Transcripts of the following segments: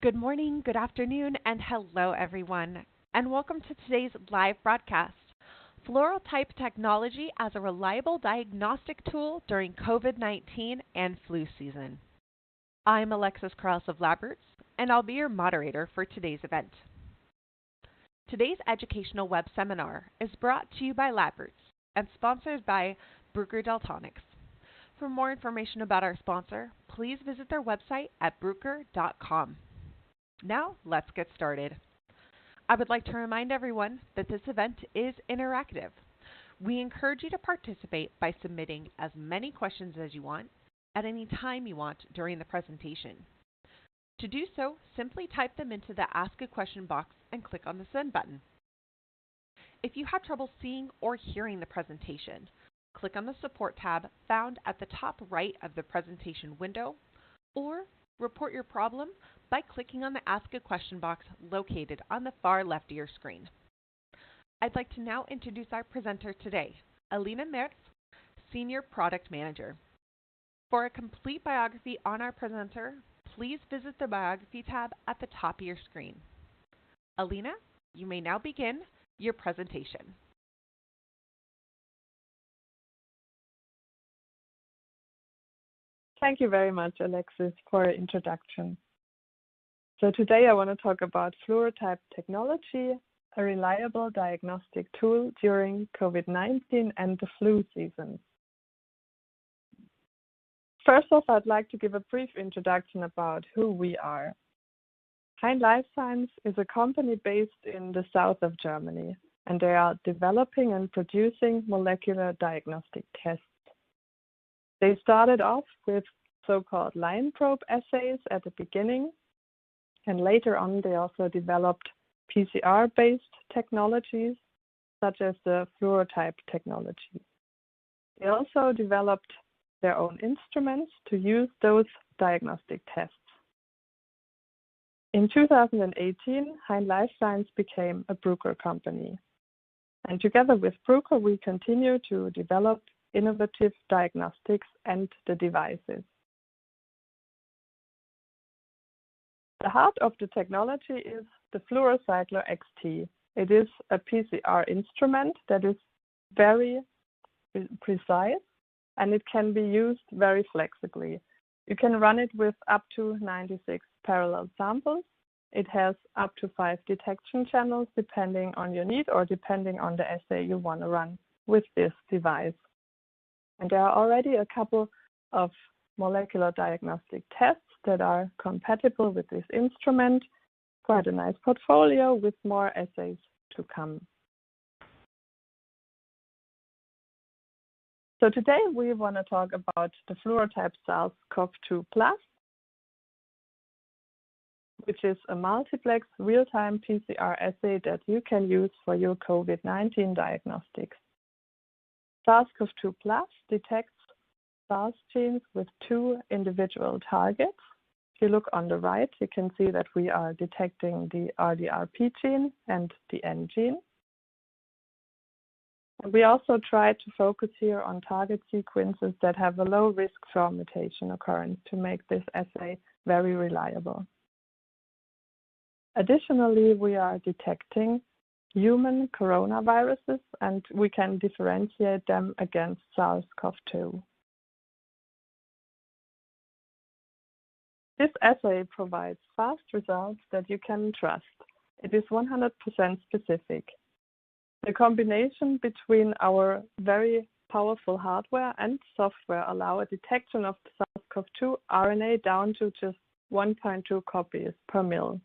Good morning, good afternoon, and hello everyone, and welcome to today's live broadcast, Fluoro Type Technology as a reliable diagnostic tool during COVID-19 and flu season. I'm Alexis Krause of LabRoots, and I'll be your moderator for today's event. Today's educational web seminar is brought to you by LabRoots and sponsored by Bruker Daltonik. For more information about our sponsor, please visit their website at bruker.com. Now, let's get started. I would like to remind everyone that this event is interactive. We encourage you to participate by submitting as many questions as you want at any time you want during the presentation. To do so, simply type them into the Ask a Question box and click on the Send button. If you have trouble seeing or hearing the presentation, click on the Support tab found at the top right of the presentation window, or report your problem by clicking on the Ask a Question box located on the far left of your screen. I'd like to now introduce our presenter today, Alina Merz, Senior Product Manager. For a complete biography on our presenter, please visit the Biography tab at the top of your screen. Alina, you may now begin your presentation. Thank you very much, Alexis, for the introduction. So today I want to talk about FluoroType technology, a reliable diagnostic tool during COVID-19 and the flu season. First off, I'd like to give a brief introduction about who we are. Hein Life Science is a company based in the south of Germany, and they are developing and producing molecular diagnostic tests. They started off with so-called line probe assays at the beginning, and later on they also developed PCR-based technologies, such as the FluoroType technology. They also developed their own instruments to use those diagnostic tests. In 2018, Hein Life Science became a Bruker company. And together with Bruker, we continue to develop innovative diagnostics and the devices. The heart of the technology is the FluoroCycler XT. It is a PCR instrument that is very precise, and it can be used very flexibly. You can run it with up to 96 parallel samples. It has up to 5 detection channels depending on your need or depending on the assay you want to run with this device. And there are already a couple of molecular diagnostic tests that are compatible with this instrument. Quite a nice portfolio with more assays to come. So today we want to talk about the Fluoro Type SARS-CoV-2 Plus, which is a multiplex real-time PCR assay that you can use for your COVID-19 diagnostics. SARS-CoV-2 Plus detects SARS genes with 2 individual targets. If you look on the right, you can see that we are detecting the RDRP gene and the N gene. And we also try to focus here on target sequences that have a low risk for mutation occurrence to make this assay very reliable. Additionally, we are detecting human coronaviruses, and we can differentiate them against SARS-CoV-2. This assay provides fast results that you can trust. It is 100% specific. The combination between our very powerful hardware and software allow a detection of the SARS-CoV-2 RNA down to just 1.2 copies per mil.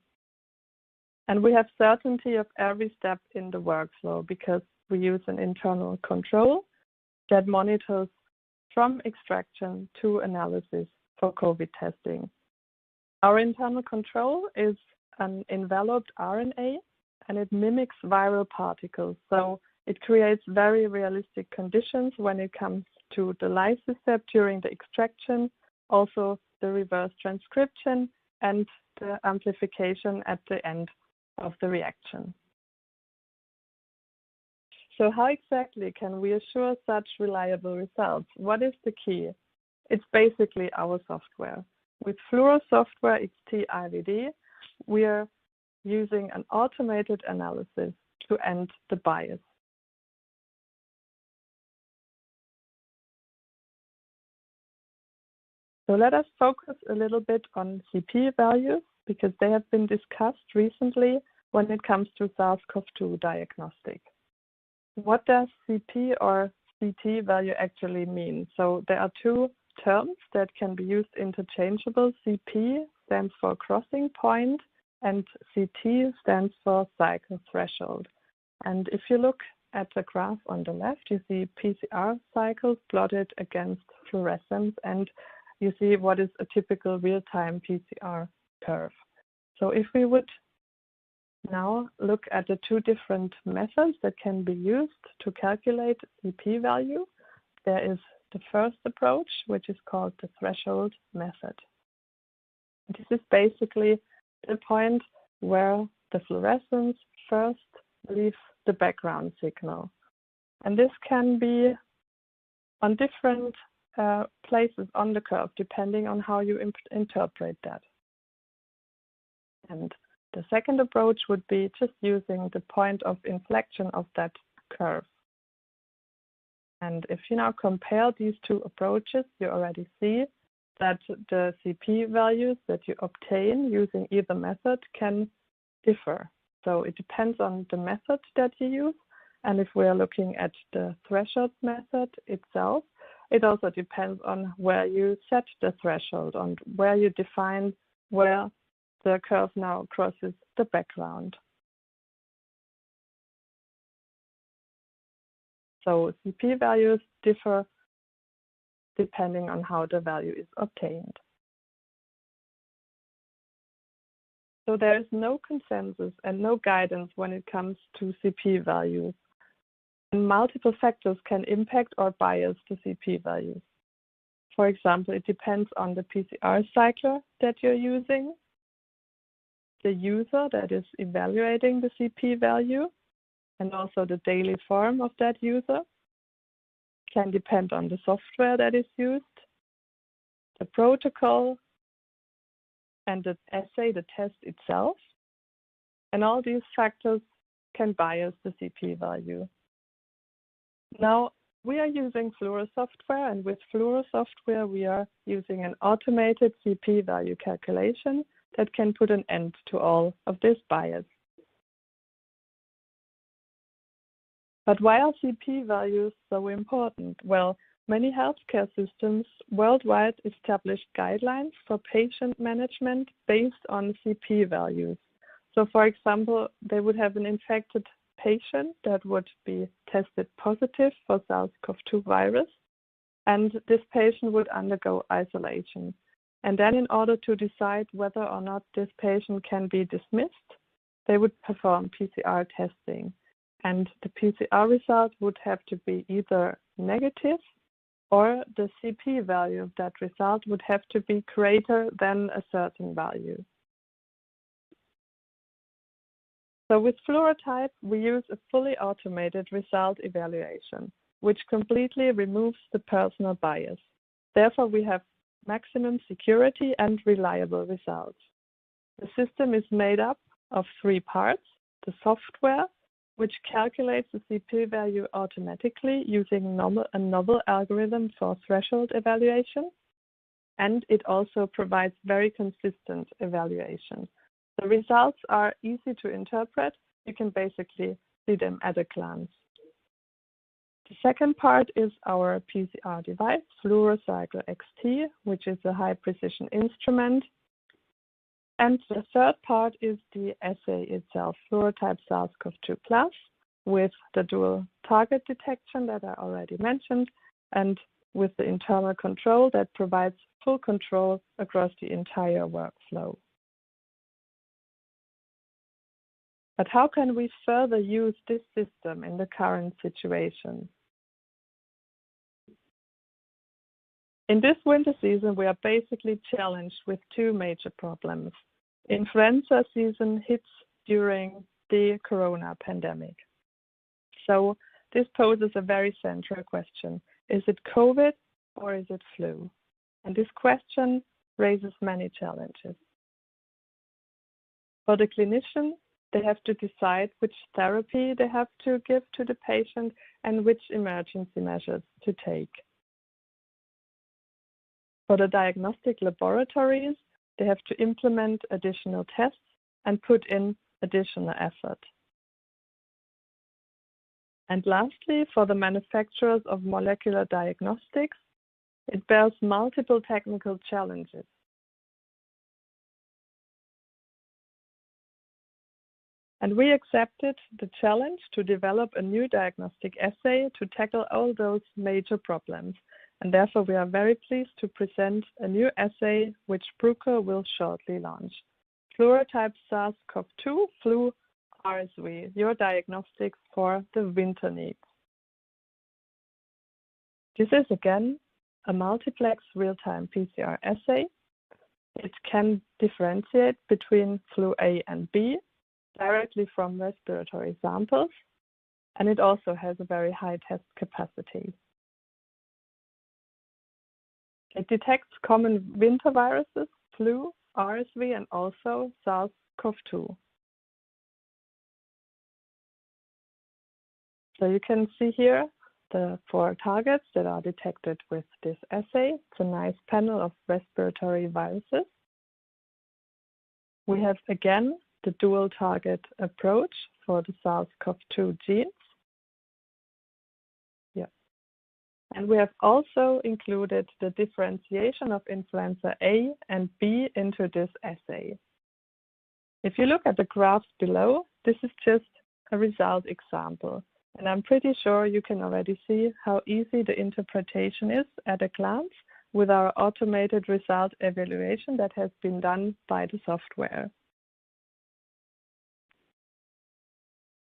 And we have certainty of every step in the workflow because we use an internal control that monitors from extraction to analysis for COVID testing. Our internal control is an enveloped RNA, and it mimics viral particles. So it creates very realistic conditions when it comes to the lysis step during the extraction, also the reverse transcription and the amplification at the end of the reaction. So how exactly can we assure such reliable results? What is the key? It's basically our software. With Fluoro Software XT IVD, we are using an automated analysis to end the bias. So let us focus a little bit on CP values because they have been discussed recently when it comes to SARS-CoV-2 diagnostic. What does CP or CT value actually mean? So there are two terms that can be used interchangeable. CP stands for crossing point and CT stands for cycle threshold. And if you look at the graph on the left, you see PCR cycles plotted against fluorescence, and you see what is a typical real-time PCR curve. So if we would now look at the two different methods that can be used to calculate CP value, there is the first approach, which is called the threshold method. This is basically the point where the fluorescence first leaves the background signal. And this can be on different places on the curve, depending on how you interpret that. And the second approach would be just using the point of inflection of that curve. And if you now compare these two approaches, you already see that the CP values that you obtain using either method can differ. So it depends on the method that you use. And if we're looking at the threshold method itself, it also depends on where you set the threshold, on where you define where the curve now crosses the background. So CP values differ depending on how the value is obtained. So there is no consensus and no guidance when it comes to CP values. And multiple factors can impact or bias the CP values. For example, it depends on the PCR cycler that you're using, the user that is evaluating the CP value, and also the daily form of that user. Can depend on the software that is used, the protocol, and the assay, the test itself. And all these factors can bias the CP value. Now, we are using Fluoro software, and with Fluoro software, we are using an automated CP value calculation that can put an end to all of this bias. But why are CP values so important? Well, many healthcare systems worldwide established guidelines for patient management based on CP values. So, for example, they would have an infected patient that would be tested positive for SARS-CoV-2 virus, and this patient would undergo isolation. And then in order to decide whether or not this patient can be dismissed, they would perform PCR testing. And the PCR result would have to be either negative or the CP value of that result would have to be greater than a certain value. So with FluoroType, we use a fully automated result evaluation, which completely removes the personal bias. Therefore, we have maximum security and reliable results. The system is made up of 3 parts: the software, which calculates the CP value automatically using a novel algorithm for threshold evaluation, and it also provides very consistent evaluation. The results are easy to interpret. You can basically see them at a glance. The second part is our PCR device, FluoroCycler XT, which is a high-precision instrument. And the third part is the assay itself, FluoroType SARS-CoV-2 Plus, with the dual target detection that I already mentioned, and with the internal control that provides full control across the entire workflow. But how can we further use this system in the current situation? In this winter season, we are basically challenged with 2 major problems. Influenza season hits during the corona pandemic. So this poses a very central question. Is it COVID or is it flu? And this question raises many challenges. For the clinician, they have to decide which therapy they have to give to the patient and which emergency measures to take. For the diagnostic laboratories, they have to implement additional tests and put in additional effort. And lastly, for the manufacturers of molecular diagnostics, it bears multiple technical challenges. And we accepted the challenge to develop a new diagnostic assay to tackle all those major problems. And therefore, we are very pleased to present a new assay which Bruker will shortly launch. Fluoro Type SARS-CoV-2, Flu RSV, your diagnostics for the winter needs. This is again a multiplex real-time PCR assay. It can differentiate between flu A and B directly from respiratory samples, and it also has a very high test capacity. It detects common winter viruses, flu, RSV, and also SARS-CoV-2. So you can see here the 4 targets that are detected with this assay. It's a nice panel of respiratory viruses. We have again the dual target approach for the SARS-CoV-2 genes. Yeah. And we have also included the differentiation of influenza A and B into this assay. If you look at the graphs below, this is just a result example. And I'm pretty sure you can already see how easy the interpretation is at a glance with our automated result evaluation that has been done by the software.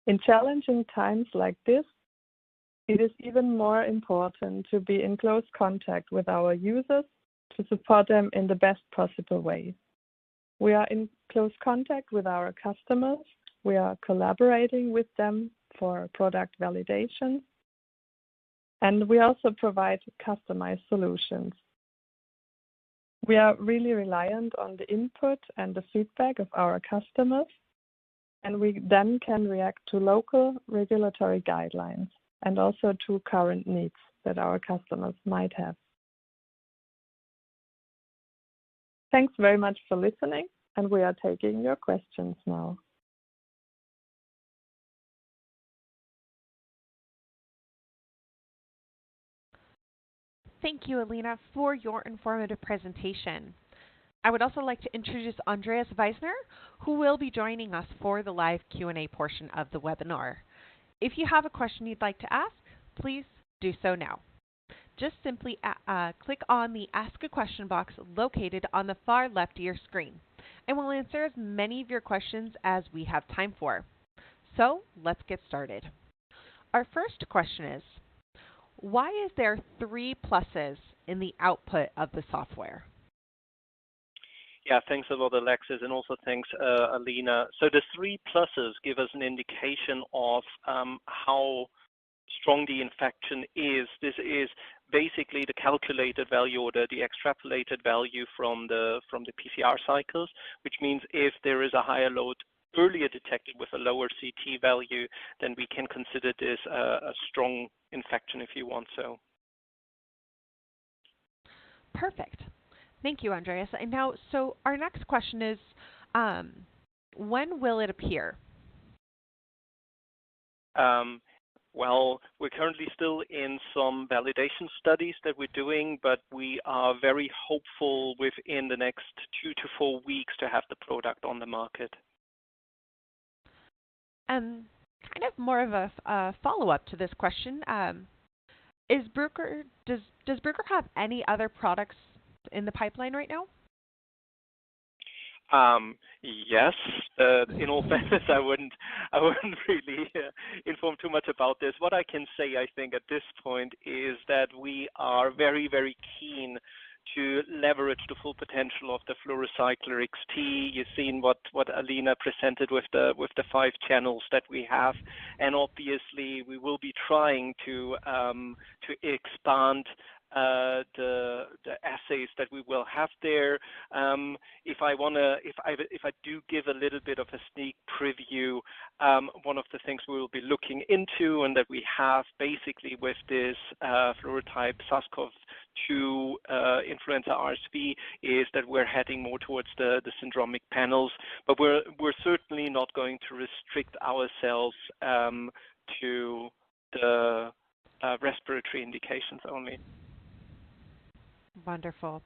In challenging times like this, it is even more important to be in close contact with our users to support them in the best possible way. We are in close contact with our customers. We are collaborating with them for product validation. And we also provide customized solutions. We are really reliant on the input and the feedback of our customers, and we then can react to local regulatory guidelines and also to current needs that our customers might have. Thanks very much for listening, and we are taking your questions now. Thank you, Alina, for your informative presentation. I would also like to introduce Andreas Weisner, who will be joining us for the live Q&A portion of the webinar. If you have a question you'd like to ask, please do so now. Just simply click on the Ask a Question box located on the far left of your screen, and we'll answer as many of your questions as we have time for. So let's get started. Our first question is, why is there 3 pluses in the output of the software? Yeah, thanks a lot, Alexis, and also thanks, Alina. So the 3 pluses give us an indication of how strong the infection is. This is basically the calculated value or the extrapolated value from the PCR cycles, which means if there is a higher load earlier detected with a lower CT value, then we can consider this a strong infection, if you want so. Perfect. Thank you, Andreas. And now, so our next question is, when will it appear? Well, we're currently still in some validation studies that we're doing, but we are very hopeful within the next 2 to 4 weeks to have the product on the market. Kind of more of a follow-up to this question. Does Bruker have any other products in the pipeline right now? Yes. In all fairness, I wouldn't really inform too much about this. What I can say, I think, at this point is that we are very, very keen to leverage the full potential of the Fluorocycler XT. You've seen what Alina presented with the 5 channels that we have, and obviously we will be trying to expand the assays that we will have there. If I do give a little bit of a sneak preview, one of the things we will be looking into and that we have basically with this Fluoro Type SARS-CoV-2 influenza RSV is that we're heading more towards the syndromic panels, but we're certainly not going to restrict ourselves to the respiratory indications only. Wonderful.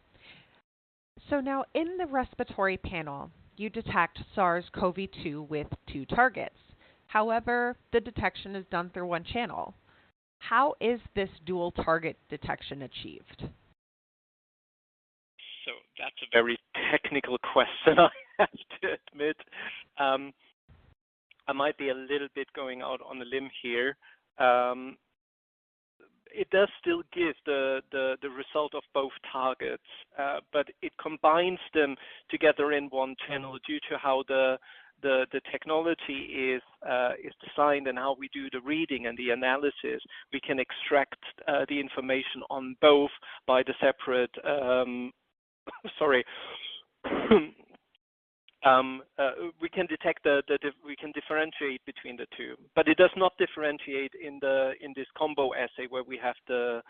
So now in the respiratory panel, you detect SARS-CoV-2 with 2 targets. However, the detection is done through one channel. How is this dual target detection achieved? So that's a very technical question, I have to admit. I might be a little bit going out on a limb here. It does still give the result of both targets, but it combines them together in one channel due to how the technology is designed and how we do the reading and the analysis. We can extract the information on both by the separate we can detect we can differentiate between the two, but it does not differentiate in this combo assay where we have the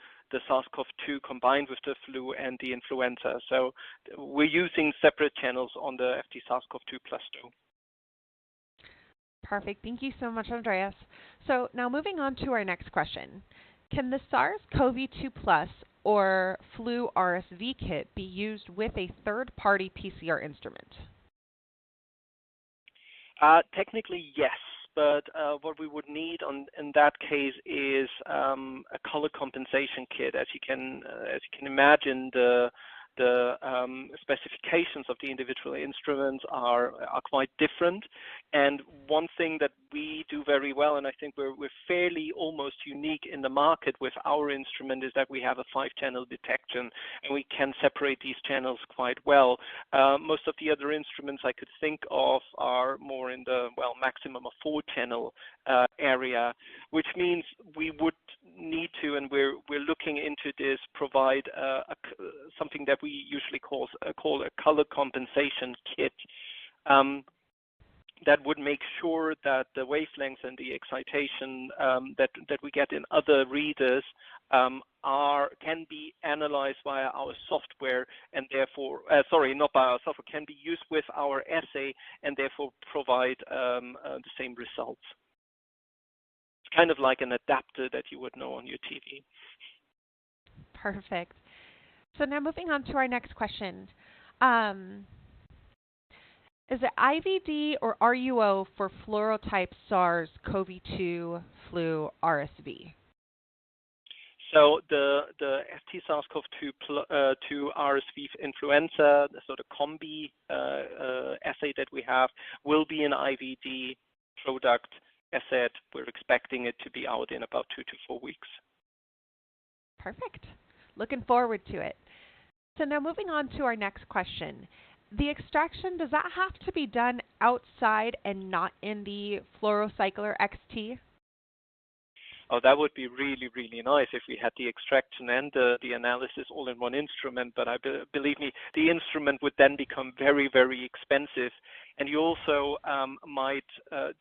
SARS-CoV-2 combined with the flu and the influenza. So we're using separate channels on the FT SARS-CoV-2 plus 2. Perfect. Thank you so much, Andreas. So now moving on to our next question. Can the SARS-CoV-2 plus or flu RSV kit be used with a third-party PCR instrument? Technically, yes, but what we would need in that case is a color compensation kit. As you can imagine, the specifications of the individual instruments are quite different. And one thing that we do very well, and I think we're fairly almost unique in the market with our instrument, is that we have a 5-channel detection, and we can separate these channels quite well. Most of the other instruments I could think of are more in the maximum of 4-channel area, which means we would need to, and we're looking into this, provide something that we usually call a color compensation kit. That would make sure that the wavelengths and the excitation that we get in other readers can be analyzed via our software, and therefore, not by our software, can be used with our assay, and therefore provide the same results. It's kind of like an adapter that you would know on your TV. Perfect. So now moving on to our next question. Is it IVD or RUO for Fluoro Type SARS-CoV-2 flu RSV? So the FT SARS-CoV-2 RSV influenza, the sort of combi assay that we have, will be an IVD product. As said, we're expecting it to be out in about 2 to 4 weeks. Perfect. Looking forward to it. So now moving on to our next question. The extraction, does that have to be done outside and not in the Fluorocycler XT? Oh, that would be really, really nice if we had the extraction and the analysis all in one instrument. But believe me, the instrument would then become very, very expensive. And you also might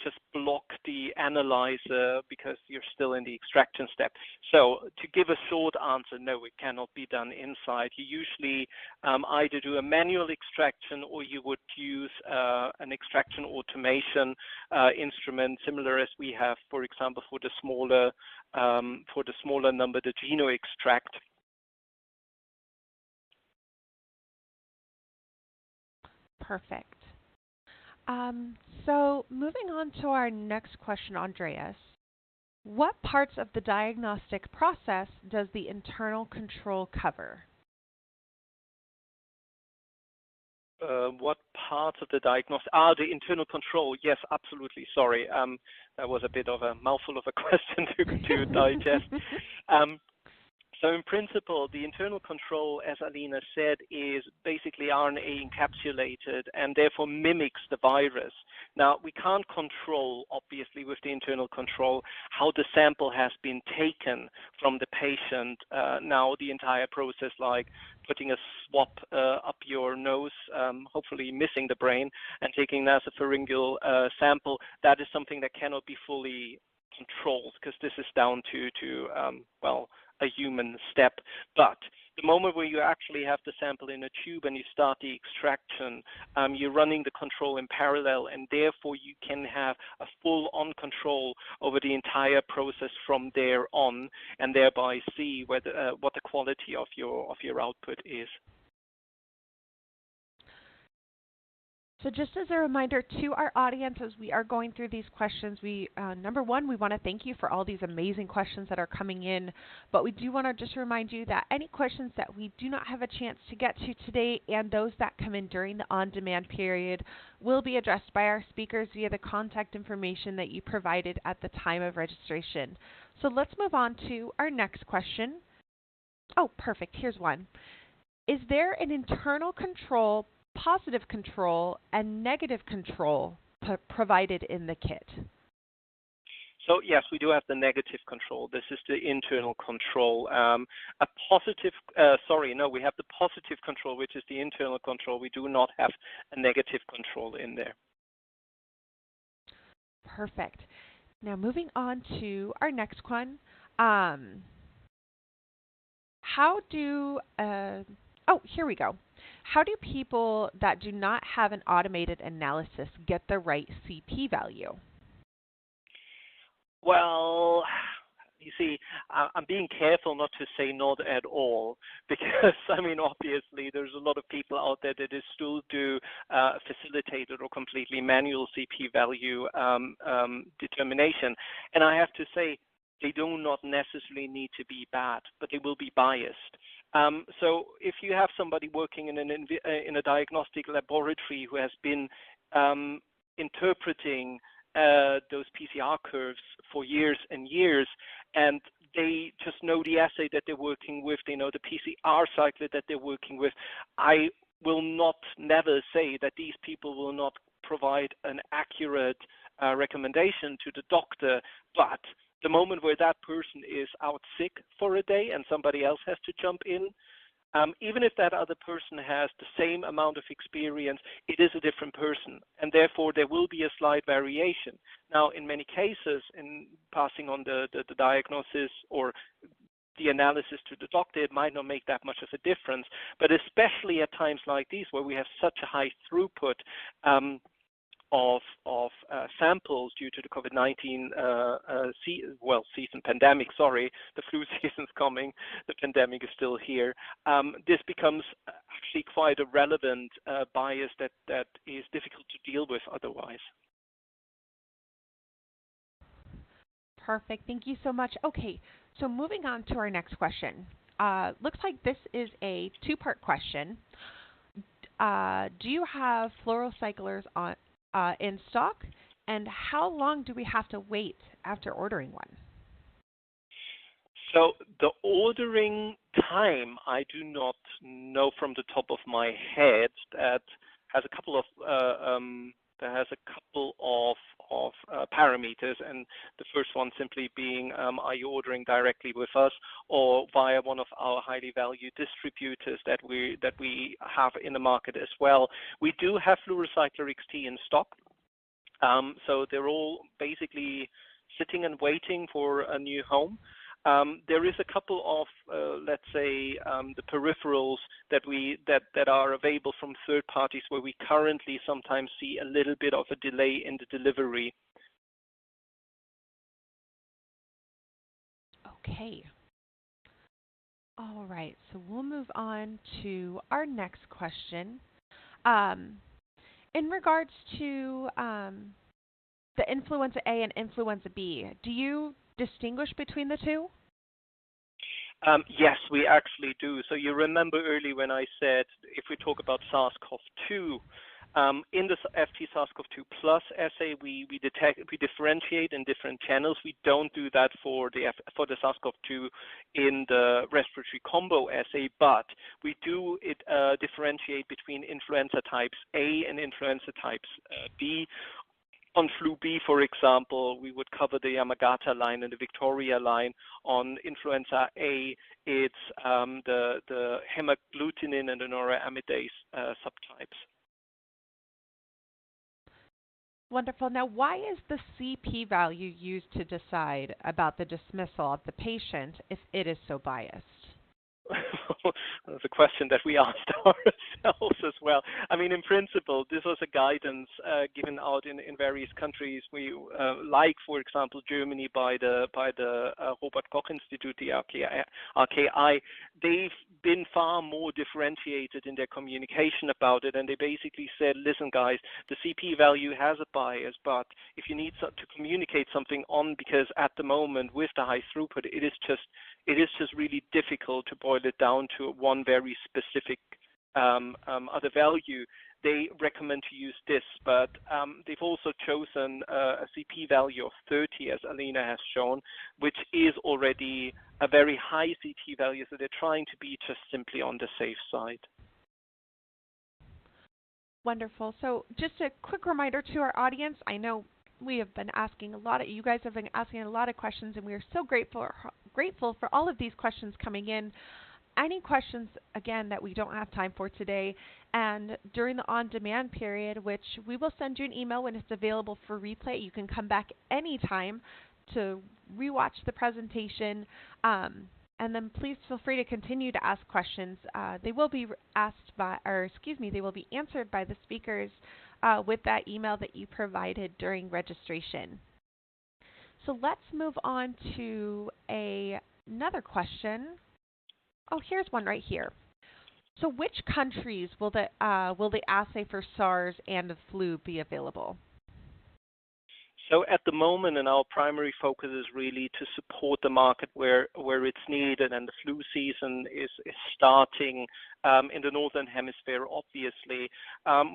just block the analyzer because you're still in the extraction step. So to give a short answer, no, it cannot be done inside. You usually either do a manual extraction or you would use an extraction automation instrument, similar as we have, for example, for the smaller number, the GenoExtract. Perfect. So moving on to our next question, Andreas. What parts of the diagnostic process does the internal control cover? What parts of the diagnostic? The internal control. Yes, absolutely. Sorry. That was a bit of a mouthful of a question to digest. So in principle, the internal control, as Alina said, is basically RNA encapsulated and therefore mimics the virus. Now, we can't control, obviously, with the internal control, how the sample has been taken from the patient. Now, the entire process, like putting a swab up your nose, hopefully missing the brain, and taking nasopharyngeal sample, that is something that cannot be fully controlled because this is down to well, a human step. But the moment where you actually have the sample in a tube and you start the extraction, you're running the control in parallel, and therefore you can have a full-on control over the entire process from there on, and thereby see whether what the quality of your output is. So just as a reminder to our audience, as we are going through these questions, we number one, we want to thank you for all these amazing questions that are coming in, but we do want to just remind you that any questions that we do not have a chance to get to today and those that come in during the on-demand period will be addressed by our speakers via the contact information that you provided at the time of registration. So let's move on to our next question. Oh, perfect. Here's one. Is there an internal control, positive control, and negative control provided in the kit? So yes, we do have the negative control. This is the internal control. A positive, we have the positive control, which is the internal control. We do not have a negative control in there. Perfect. Now moving on to our next one. Here we go. How do people that do not have an automated analysis get the right CP value? Well, you see, I'm being careful not to say not at all, because, I mean, obviously there's a lot of people out there that still do facilitated or completely manual CP value determination. And I have to say, they do not necessarily need to be bad, but they will be biased. So if you have somebody working in a diagnostic laboratory who has been interpreting those PCR curves for years and years, and they just know the assay that they're working with, they know the PCR cycle that they're working with, I will never say that these people will not provide an accurate recommendation to the doctor, but the moment where that person is out sick for a day and somebody else has to jump in, even if that other person has the same amount of experience, it is a different person, and therefore there will be a slight variation. Now, in many cases, in passing on the diagnosis or the analysis to the doctor, it might not make that much of a difference, but especially at times like these where we have such a high throughput of samples due to the COVID-19 season pandemic. Sorry, the flu season's coming. The pandemic is still here. This becomes actually quite a relevant bias that is difficult to deal with otherwise. Perfect. Thank you so much. Okay, so moving on to our next question. Looks like this is a two-part question. Do you have fluorocyclers in stock, and how long do we have to wait after ordering one? So the ordering time, I do not know from the top of my head. That has a couple of parameters, and the first one simply being, are you ordering directly with us or via one of our highly valued distributors that we have in the market as well. We do have Fluorocycler XT in stock, so they're all basically sitting and waiting for a new home. There is a couple of, let's say, the peripherals that are available from third parties where we currently sometimes see a little bit of a delay in the delivery. Okay. All right, so we'll move on to our next question. In regards to the influenza A and influenza B, do you distinguish between the two? Yes, we actually do. So you remember early when I said if we talk about SARS-CoV-2, in the FT SARS-CoV-2 plus assay, we differentiate in different channels. We don't do that for the SARS-CoV-2 in the respiratory combo assay, but we do differentiate between influenza types A and influenza types B. On flu B, for example, we would cover the Yamagata line and the Victoria line. On influenza A, it's the hemagglutinin and the neuraminidase subtypes. Wonderful. Now, why is the CP value used to decide about the dismissal of the patient if it is so biased? That's a question that we asked ourselves as well. I mean, in principle, this was a guidance given out in various countries. We, like, for example, Germany by the Robert Koch Institute, the RKI. They've been far more differentiated in their communication about it, and they basically said, listen, guys, the CP value has a bias, but if you need to communicate something on, because at the moment with the high throughput, it is just really difficult to boil it down to one very specific other value. They recommend to use this, but they've also chosen a CP value of 30, as Alina has shown, which is already a very high CT value, so they're trying to be just simply on the safe side. Wonderful. So just a quick reminder to our audience, I know we have been asking you guys have been asking a lot of questions, and we are so grateful for all of these questions coming in. Any questions, again, that we don't have time for today, and during the on-demand period, which we will send you an email when it's available for replay, you can come back anytime to rewatch the presentation, and then please feel free to continue to ask questions. They will be they will be answered by the speakers with that email that you provided during registration. So let's move on to another question. Oh, here's one right here. So which countries will the assay for SARS and the flu be available? So at the moment, and our primary focus is really to support the market where it's needed, and the flu season is starting in the Northern Hemisphere, obviously.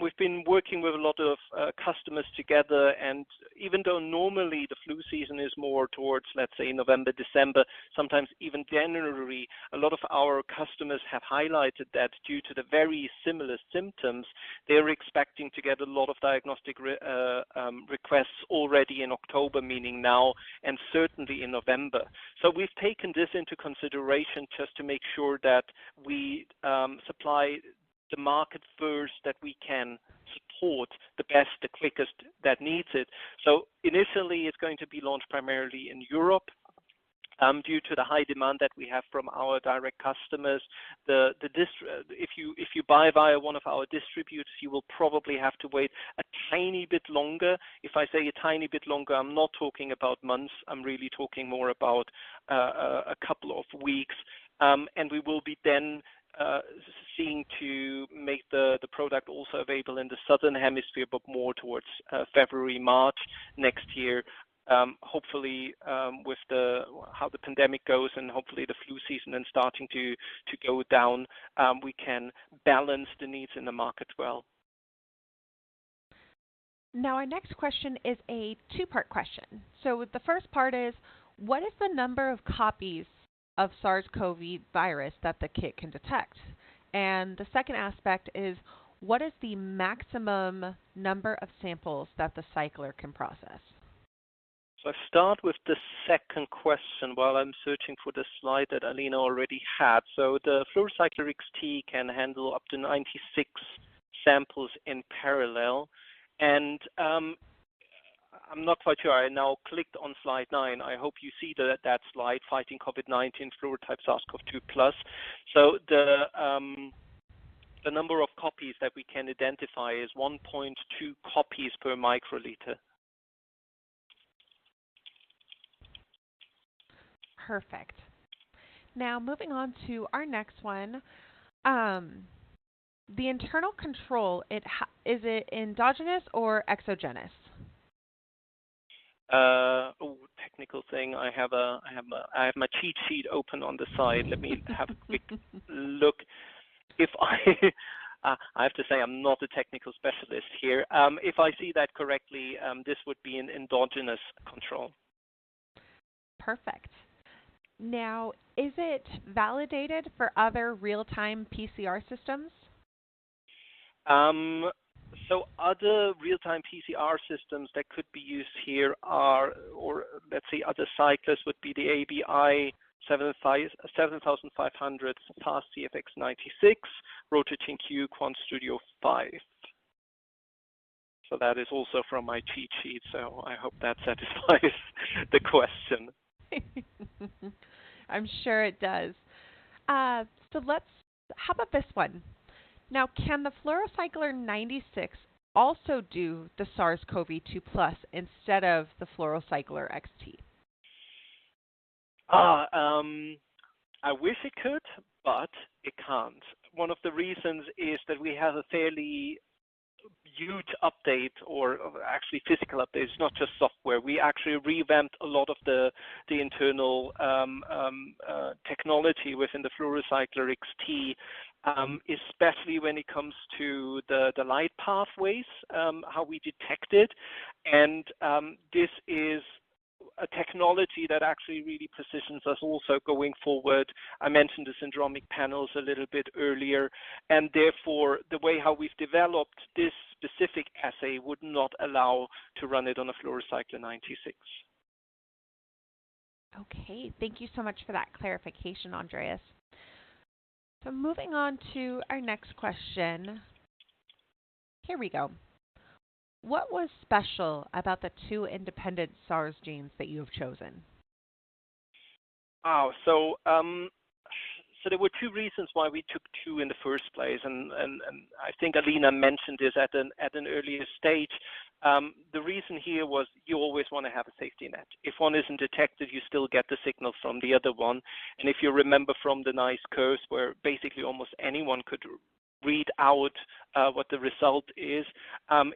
We've been working with a lot of customers together, and even though normally the flu season is more towards, let's say, November, December, sometimes even January, a lot of our customers have highlighted that due to the very similar symptoms, they're expecting to get a lot of diagnostic requests already in October, meaning now, and certainly in November. So we've taken this into consideration just to make sure that we supply the market first, that we can support the best, the quickest that needs it. So initially it's going to be launched primarily in Europe. Due to the high demand that we have from our direct customers, if you buy via one of our distributors, you will probably have to wait a tiny bit longer. If I say a tiny bit longer, I'm not talking about months. I'm really talking more about a couple of weeks, and we will be then seeing to make the product also available in the Southern Hemisphere, but more towards February, March next year. Hopefully with how the pandemic goes, and hopefully the flu season and starting to go down, we can balance the needs in the market well. Now our next question is a two-part question. So the first part is, what is the number of copies of SARS-CoV virus that the kit can detect? And the second aspect is, what is the maximum number of samples that the cycler can process? So I start with the second question while I'm searching for the slide that Alina already had. So the FluoroCycler XT can handle up to 96 samples in parallel. And I'm not quite sure. I now clicked on slide 9. I hope you see that slide, Fighting COVID-19, Fluoro Type SARS-CoV-2 Plus. So the number of copies that we can identify is 1.2 copies per microliter. Perfect. Now, moving on to our next one. The internal control, is it endogenous or exogenous? Technical thing. I have my cheat sheet open on the side. Let me have a quick look. If I have to say I'm not a technical specialist here. If I see that correctly, this would be an endogenous control. Perfect. Now, is it validated for other real-time PCR systems? So other real-time PCR systems that could be used here are, or let's say other cyclers would be the ABI 7500 Fast CFX96, Rotating Q Quant Studio 5. So that is also from my cheat sheet, so I hope that satisfies the question. I'm sure it does. So how about this one? Now, can the FluoroCycler 96 also do the SARS-CoV-2 Plus instead of the FluoroCycler XT? I wish it could, but it can't. One of the reasons is that we have a fairly huge update, or actually physical updates, not just software. We actually revamped a lot of the internal technology within the FluoroCycler XT, especially when it comes to the light pathways, how we detect it. And this is a technology that actually really positions us also going forward. I mentioned the syndromic panels a little bit earlier, and therefore the way how we've developed this specific assay would not allow to run it on a FluoroCycler 96. Okay, thank you so much for that clarification, Andreas. So moving on to our next question. Here we go. What was special about the two independent SARS genes that you have chosen? So there were two reasons why we took two in the first place, and I think Alina mentioned this at an earlier stage. The reason here was you always want to have a safety net. If one isn't detected, you still get the signal from the other one. And if you remember from the nice curves where basically almost anyone could read out what the result is,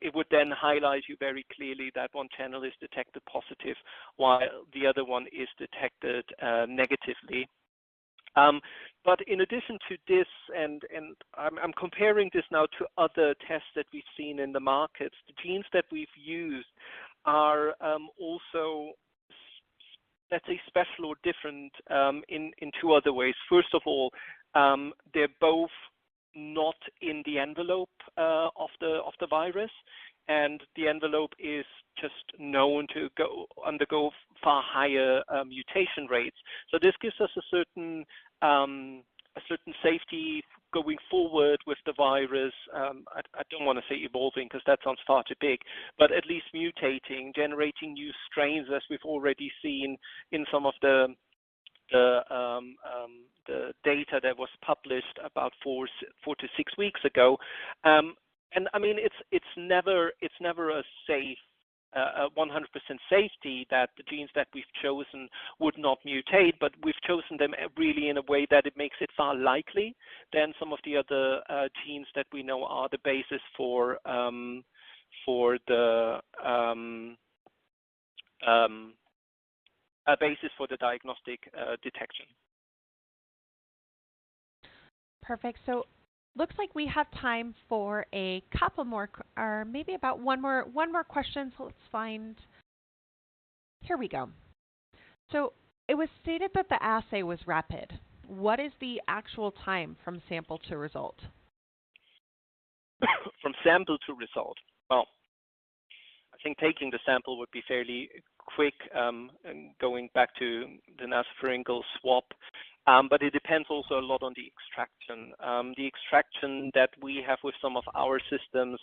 it would then highlight you very clearly that one channel is detected positive while the other one is detected negatively. But in addition to this, and I'm comparing this now to other tests that we've seen in the markets, the genes that we've used are also, let's say, special or different in two other ways. First of all, they're both not in the envelope of the virus, and the envelope is just known to undergo far higher mutation rates. So this gives us a certain safety going forward with the virus. I don't want to say evolving because that sounds far too big, but at least mutating, generating new strains, as we've already seen in some of the data that was published about 4 to 6 weeks ago. And I mean, it's never a safe, 100% safety that the genes that we've chosen would not mutate, but we've chosen them really in a way that it makes it far likely than some of the other genes that we know are the basis for the diagnostic detection. Perfect. So looks like we have time for a couple more, or maybe about one more question. So let's find. Here we go. So it was stated that the assay was rapid. What is the actual time from sample to result? From sample to result. Well, I think taking the sample would be fairly quick, and going back to the nasopharyngeal swab. But it depends also a lot on the extraction. The extraction that we have with some of our systems.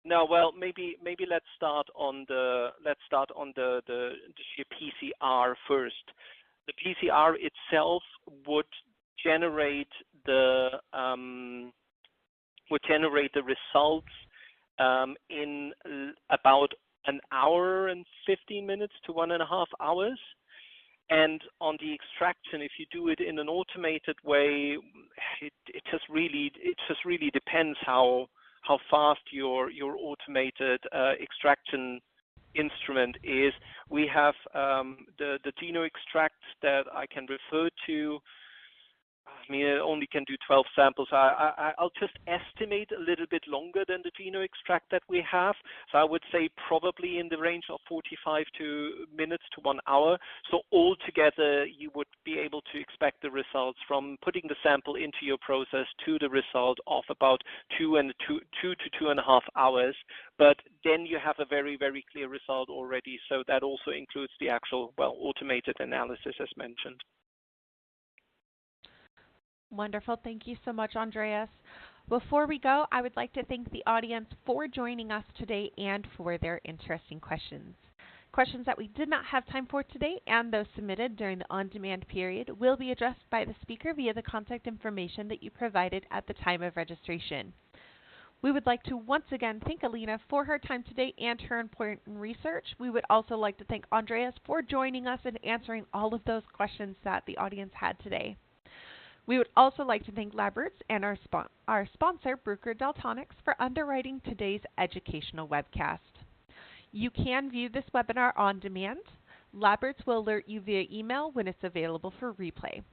Maybe let's start on the PCR first. The PCR itself would generate the results in about an hour and 15 minutes to 1.5 hours. And on the extraction, if you do it in an automated way, it just really depends how fast your automated extraction instrument is. We have the GenoExtract that I can refer to. I mean, it only can do 12 samples. I'll just estimate a little bit longer than the GenoExtract that we have. So I would say probably in the range of 45 minutes to 1 hour. So altogether, you would be able to expect the results from putting the sample into your process to the result of about 2 to 2.5 hours. But then you have a very, very clear result already. So that also includes the actual, well, automated analysis as mentioned. Wonderful. Thank you so much, Andreas. Before we go, I would like to thank the audience for joining us today and for their interesting questions. Questions that we did not have time for today and those submitted during the on-demand period will be addressed by the speaker via the contact information that you provided at the time of registration. We would like to once again thank Alina for her time today and her important research. We would also like to thank Andreas for joining us and answering all of those questions that the audience had today. We would also like to thank LabRoots and our sponsor, Bruker Daltonik, for underwriting today's educational webcast. You can view this webinar on demand. LabRoots will alert you via email when it's available for replay.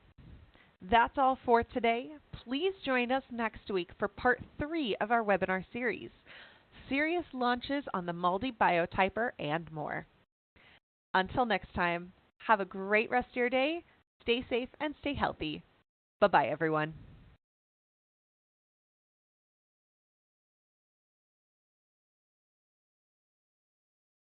That's all for today. Please join us next week for part 3 of our webinar series, Serious Launches on the MALDI Biotyper and more. Until next time, have a great rest of your day, stay safe and stay healthy. Bye-bye, everyone.